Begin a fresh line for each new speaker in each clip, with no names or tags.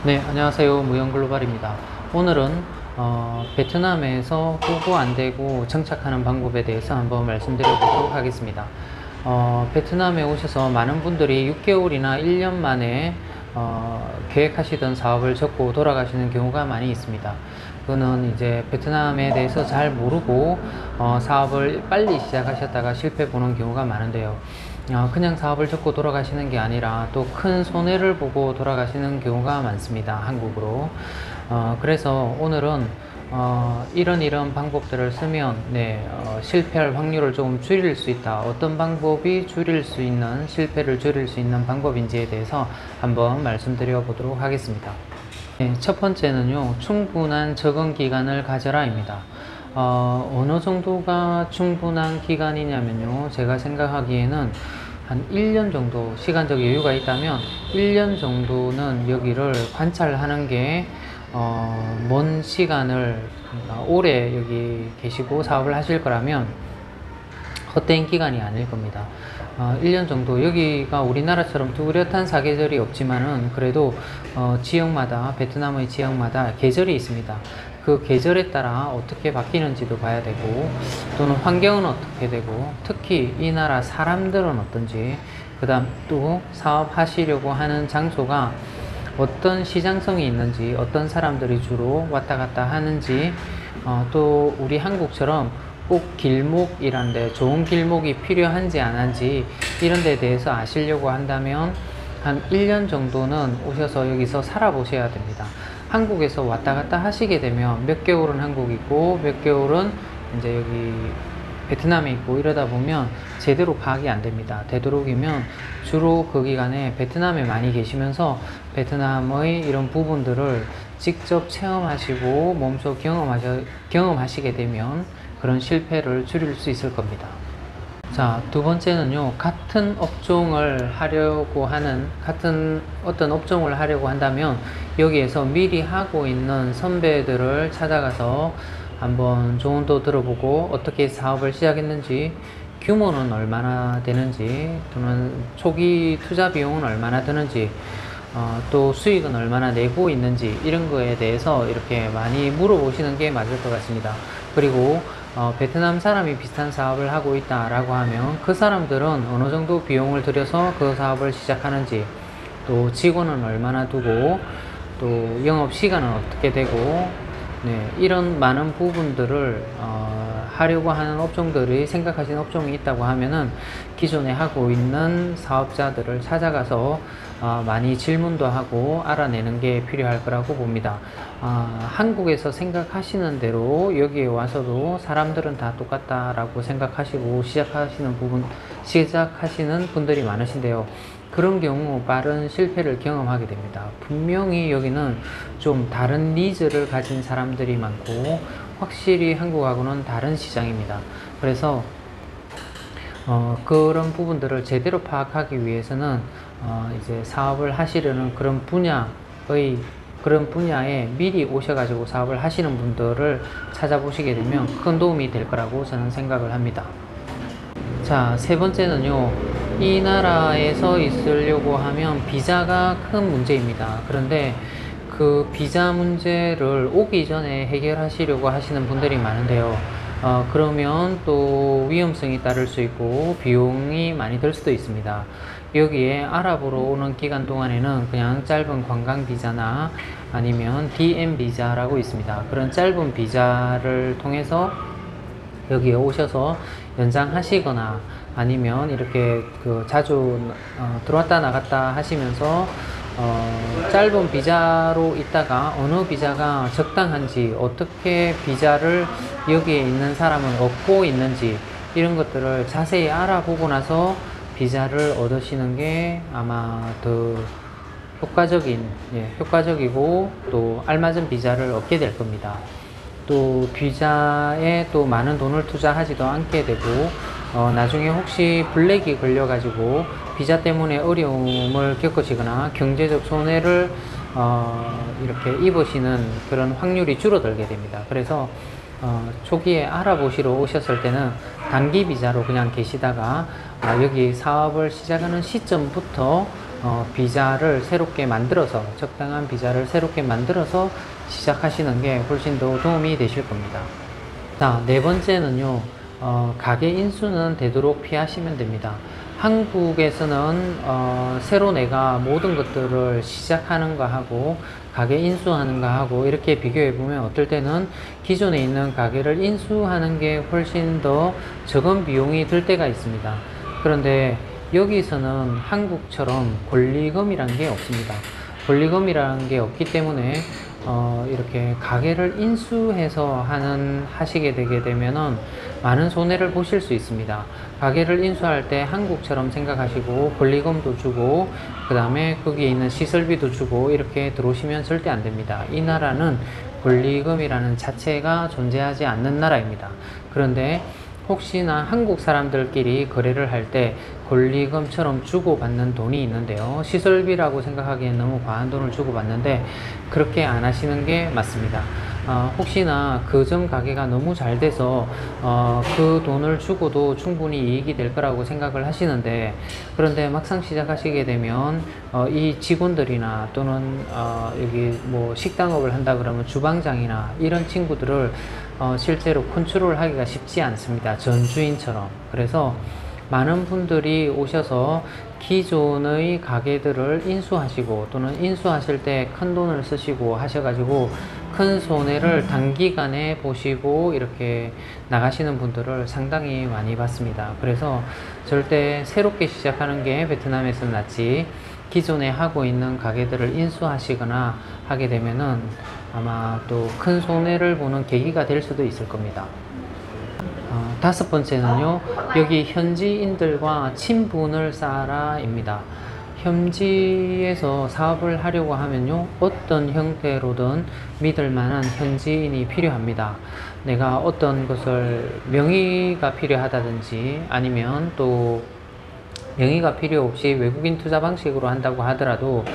네, 안녕하세요. 무형글로벌입니다. 오늘은 베트남에서 후보 안 되고 정착하는 방법에 대해서 한번 말씀드려보도록 하겠습니다. 베트남에 오셔서 많은 분들이 6개월이나 1년 만에 계획하시던 사업을 접고 돌아가시는 경우가 많이 있습니다. 그거는 이제 베트남에 대해서 잘 모르고 사업을 빨리 시작하셨다가 실패 보는 경우가 많은데요. 그냥 사업을 접고 돌아가시는 게 아니라 또 큰 손해를 보고 돌아가시는 경우가 많습니다. 한국으로. 그래서 오늘은 이런 방법들을 쓰면 실패할 확률을 조금 줄일 수 있다. 어떤 방법이 줄일 수 있는, 실패를 줄일 수 있는 방법인지에 대해서 한번 말씀드려 보도록 하겠습니다. 네, 첫 번째는요, 충분한 적응 기간을 가져라입니다. 어느 정도가 충분한 기간이냐면요, 제가 생각하기에는 한 1년 정도 시간적 여유가 있다면 1년 정도는 여기를 관찰하는 게 먼 시간을 오래 여기 계시고 사업을 하실 거라면 헛된 기간이 아닐 겁니다. 1년 정도, 여기가 우리나라처럼 뚜렷한 사계절이 없지만은 그래도 지역마다, 베트남의 지역마다 계절이 있습니다. 그 계절에 따라 어떻게 바뀌는지도 봐야 되고, 또는 환경은 어떻게 되고, 특히 이 나라 사람들은 어떤지, 그 다음 또 사업하시려고 하는 장소가 어떤 시장성이 있는지, 어떤 사람들이 주로 왔다 갔다 하는지, 또 우리 한국처럼 꼭 길목이란데 좋은 길목이 필요한지 안 한지 이런 데 대해서 아시려고 한다면 한 1년 정도는 오셔서 여기서 살아보셔야 됩니다. 한국에서 왔다 갔다 하시게 되면 몇 개월은 한국이고 몇 개월은 이제 여기 베트남에 있고 이러다 보면 제대로 파악이 안 됩니다. 되도록이면 주로 그 기간에 베트남에 많이 계시면서 베트남의 이런 부분들을 직접 체험하시고 몸소 경험하시게 되면 그런 실패를 줄일 수 있을 겁니다. 자, 두 번째는요, 같은 업종을 하려고 하는, 어떤 업종을 하려고 한다면 여기에서 미리 하고 있는 선배들을 찾아가서 한번 조언도 들어보고 어떻게 사업을 시작했는지, 규모는 얼마나 되는지, 또는 초기 투자 비용은 얼마나 드는지, 또 수익은 얼마나 내고 있는지 이런 거에 대해서 이렇게 많이 물어보시는 게 맞을 것 같습니다. 그리고 베트남 사람이 비슷한 사업을 하고 있다라고 하면 그 사람들은 어느 정도 비용을 들여서 그 사업을 시작하는지, 또 직원은 얼마나 두고, 또 영업 시간은 어떻게 되고, 이런 많은 부분들을 하려고 하는 업종들이, 생각하시는 업종이 있다고 하면은 기존에 하고 있는 사업자들을 찾아가서 많이 질문도 하고 알아내는 게 필요할 거라고 봅니다. 한국에서 생각하시는 대로 여기에 와서도 사람들은 다 똑같다라고 생각하시고 시작하시는 분들이 많으신데요. 그런 경우 빠른 실패를 경험하게 됩니다. 분명히 여기는 좀 다른 니즈를 가진 사람들이 많고 확실히 한국하고는 다른 시장입니다. 그래서 그런 부분들을 제대로 파악하기 위해서는 이제 사업을 하시려는 그런 분야에 미리 오셔가지고 사업을 하시는 분들을 찾아보시게 되면 큰 도움이 될 거라고 저는 생각을 합니다. 자, 세 번째는요, 이 나라에서 있으려고 하면 비자가 큰 문제입니다. 그런데 그 비자 문제를 오기 전에 해결하시려고 하시는 분들이 많은데요. 그러면 또 위험성이 따를 수 있고 비용이 많이 들 수도 있습니다. 여기에 아랍으로 오는 기간 동안에는 그냥 짧은 관광 비자나 아니면 DM 비자라고 있습니다. 그런 짧은 비자를 통해서 여기에 오셔서 연장하시거나 아니면 이렇게 자주 들어왔다 나갔다 하시면서 짧은 비자로 있다가 어느 비자가 적당한지, 어떻게 비자를 여기에 있는 사람은 얻고 있는지 이런 것들을 자세히 알아보고 나서 비자를 얻으시는 게 아마 더 효과적이고 또 알맞은 비자를 얻게 될 겁니다. 또 비자에 또 많은 돈을 투자하지도 않게 되고 나중에 혹시 블랙이 걸려가지고 비자 때문에 어려움을 겪으시거나 경제적 손해를 이렇게 입으시는 그런 확률이 줄어들게 됩니다. 그래서 초기에 알아보시러 오셨을 때는 단기 비자로 그냥 계시다가 여기 사업을 시작하는 시점부터 비자를 새롭게 만들어서, 적당한 비자를 새롭게 만들어서 시작하시는 게 훨씬 더 도움이 되실 겁니다. 자, 네 번째는요, 가게 인수는 되도록 피하시면 됩니다. 한국에서는 새로 내가 모든 것들을 시작하는 거 하고 가게 인수하는 거 하고 이렇게 비교해 보면 어떨 때는 기존에 있는 가게를 인수하는 게 훨씬 더 적은 비용이 들 때가 있습니다. 그런데 여기서는 한국처럼 권리금이라는 게 없습니다. 권리금이라는 게 없기 때문에 이렇게 가게를 인수해서 하시게 되게 되면은 많은 손해를 보실 수 있습니다. 가게를 인수할 때 한국처럼 생각하시고 권리금도 주고 그 다음에 거기에 있는 시설비도 주고 이렇게 들어오시면 절대 안 됩니다. 이 나라는 권리금이라는 자체가 존재하지 않는 나라입니다. 그런데 혹시나 한국 사람들끼리 거래를 할 때 권리금처럼 주고받는 돈이 있는데요. 시설비라고 생각하기엔 너무 과한 돈을 주고받는데 그렇게 안 하시는 게 맞습니다. 혹시나 그 점 가게가 너무 잘 돼서 그 돈을 주고도 충분히 이익이 될 거라고 생각을 하시는데 그런데 막상 시작하시게 되면 이 직원들이나 또는 여기 뭐 식당업을 한다 그러면 주방장이나 이런 친구들을 실제로 컨트롤 하기가 쉽지 않습니다. 전주인처럼. 그래서 많은 분들이 오셔서 기존의 가게들을 인수하시고 또는 인수하실 때 큰 돈을 쓰시고 하셔가지고 큰 손해를 단기간에 보시고 이렇게 나가시는 분들을 상당히 많이 봤습니다. 그래서 절대 새롭게 시작하는 게 베트남에서는 낫지 기존에 하고 있는 가게들을 인수하시거나 하게 되면은 아마 또 큰 손해를 보는 계기가 될 수도 있을 겁니다. 다섯 번째는요, 여기 현지인들과 친분을 쌓아라입니다. 현지에서 사업을 하려고 하면요, 어떤 형태로든 믿을 만한 현지인이 필요합니다. 내가 어떤 것을 명의가 필요하다든지 아니면 또 명의가 필요 없이 외국인 투자 방식으로 한다고 하더라도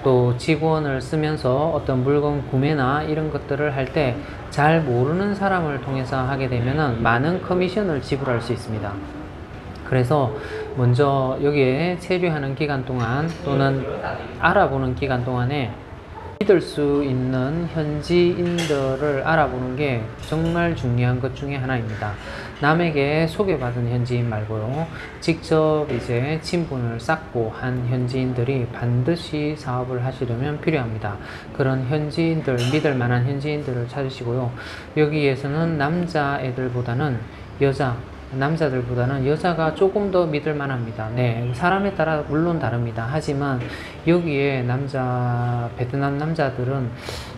또 직원을 쓰면서 어떤 물건 구매나 이런 것들을 할 때 잘 모르는 사람을 통해서 하게 되면은 많은 커미션을 지불할 수 있습니다. 그래서 먼저 여기에 체류하는 기간 동안 또는 알아보는 기간 동안에 믿을 수 있는 현지인들을 알아보는 게 정말 중요한 것 중에 하나입니다. 남에게 소개받은 현지인 말고요. 직접 이제 친분을 쌓고 한 현지인들이 반드시 사업을 하시려면 필요합니다. 그런 현지인들, 믿을 만한 현지인들을 찾으시고요. 여기에서는 남자애들보다는 남자들보다는 여자가 조금 더 믿을 만합니다. 네, 사람에 따라 물론 다릅니다. 하지만 여기에 베트남 남자들은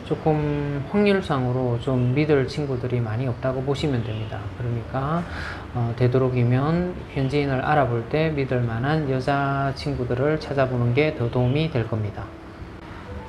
조금 확률상으로 좀 믿을 친구들이 많이 없다고 보시면 됩니다. 그러니까 되도록이면 현지인을 알아볼 때 믿을 만한 여자 친구들을 찾아보는 게 더 도움이 될 겁니다.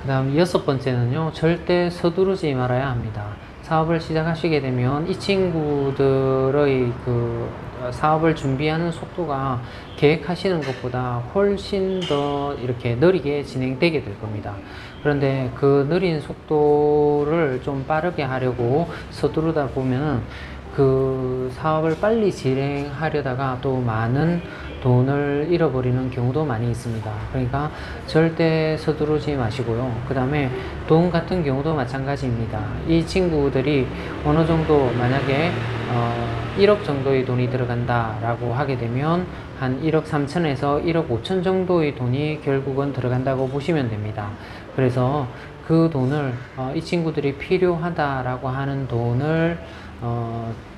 그 다음 여섯 번째는요, 절대 서두르지 말아야 합니다. 사업을 시작하시게 되면 이 친구들의 그 사업을 준비하는 속도가 계획하시는 것보다 훨씬 더 이렇게 느리게 진행되게 될 겁니다. 그런데 그 느린 속도를 좀 빠르게 하려고 서두르다 보면 그 사업을 빨리 진행하려다가 또 많은 돈을 잃어버리는 경우도 많이 있습니다. 그러니까 절대 서두르지 마시고요. 그 다음에 돈 같은 경우도 마찬가지입니다. 이 친구들이 어느 정도 만약에 1억 정도의 돈이 들어간다 라고 하게 되면 한 1억 3천에서 1억 5천 정도의 돈이 결국은 들어간다고 보시면 됩니다. 그래서 그 돈을 이 친구들이 필요하다라고 하는 돈을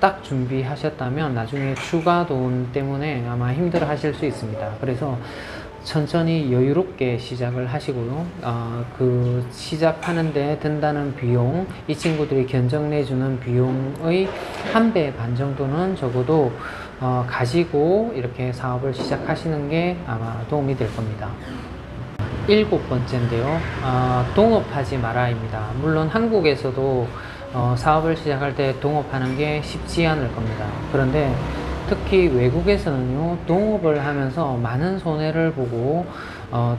딱 준비하셨다면 나중에 추가 돈 때문에 아마 힘들어 하실 수 있습니다. 그래서 천천히 여유롭게 시작을 하시고요. 그 시작하는데 든다는 비용, 이 친구들이 견적내주는 비용의 1배 반 정도는 적어도 가지고 이렇게 사업을 시작하시는 게 아마 도움이 될 겁니다. 일곱 번째인데요. 동업하지 마라입니다. 물론 한국에서도 사업을 시작할 때 동업하는 게 쉽지 않을 겁니다. 그런데 특히 외국에서는요, 동업을 하면서 많은 손해를 보고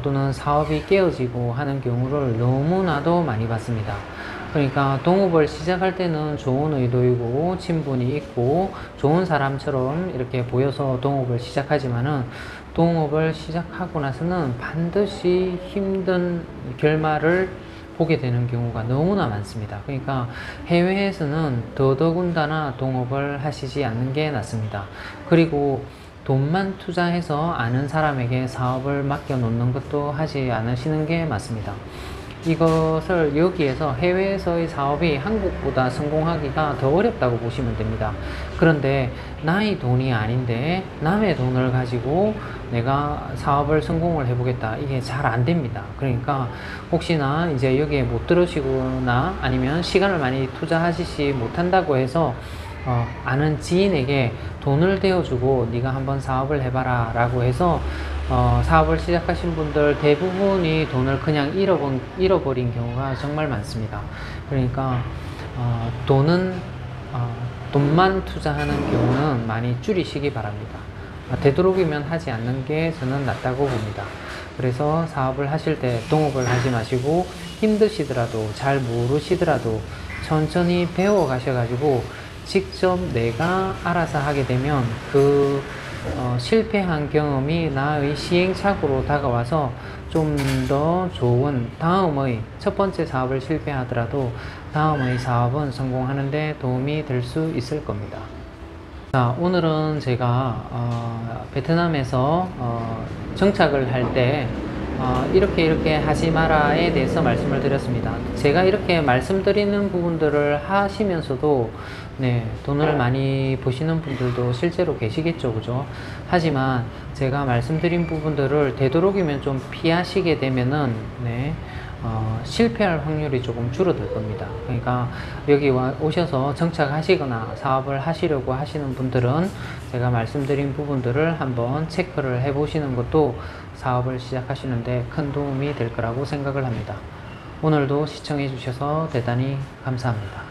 또는 사업이 깨어지고 하는 경우를 너무나도 많이 봤습니다. 그러니까 동업을 시작할 때는 좋은 의도이고 친분이 있고 좋은 사람처럼 이렇게 보여서 동업을 시작하지만은 동업을 시작하고 나서는 반드시 힘든 결말을 보게 되는 경우가 너무나 많습니다. 그러니까 해외에서는 더더군다나 동업을 하시지 않는 게 낫습니다. 그리고 돈만 투자해서 아는 사람에게 사업을 맡겨 놓는 것도 하지 않으시는 게 맞습니다. 이것을 여기에서 해외에서의 사업이 한국보다 성공하기가 더 어렵다고 보시면 됩니다. 그런데 나의 돈이 아닌데 남의 돈을 가지고 내가 사업을 성공을 해보겠다, 이게 잘 안 됩니다. 그러니까 혹시나 이제 여기에 못 들으시거나 아니면 시간을 많이 투자하시지 못한다고 해서 아는 지인에게 돈을 대어주고 네가 한번 사업을 해봐라 라고 해서 사업을 시작하신 분들 대부분이 돈을 그냥 잃어버린 경우가 정말 많습니다. 그러니까 돈만 투자하는 경우는 많이 줄이시기 바랍니다. 되도록이면 하지 않는 게 저는 낫다고 봅니다. 그래서 사업을 하실 때 동업을 하지 마시고 힘드시더라도 잘 모르시더라도 천천히 배워 가셔가지고 직접 내가 알아서 하게 되면 그 실패한 경험이 나의 시행착오로 다가와서 좀 더 좋은 다음의 첫 번째 사업을 실패하더라도 다음의 사업은 성공하는데 도움이 될 수 있을 겁니다. 자, 오늘은 제가 베트남에서 정착을 할 때 이렇게 하지 마라에 대해서 말씀을 드렸습니다. 제가 이렇게 말씀드리는 부분들을 하시면서도 돈을 많이 버시는 분들도 실제로 계시겠죠, 그죠? 하지만 제가 말씀드린 부분들을 되도록이면 좀 피하시게 되면은 실패할 확률이 조금 줄어들 겁니다. 그러니까 여기 오셔서 정착하시거나 사업을 하시려고 하시는 분들은 제가 말씀드린 부분들을 한번 체크를 해 보시는 것도 사업을 시작하시는데 큰 도움이 될 거라고 생각을 합니다. 오늘도 시청해 주셔서 대단히 감사합니다.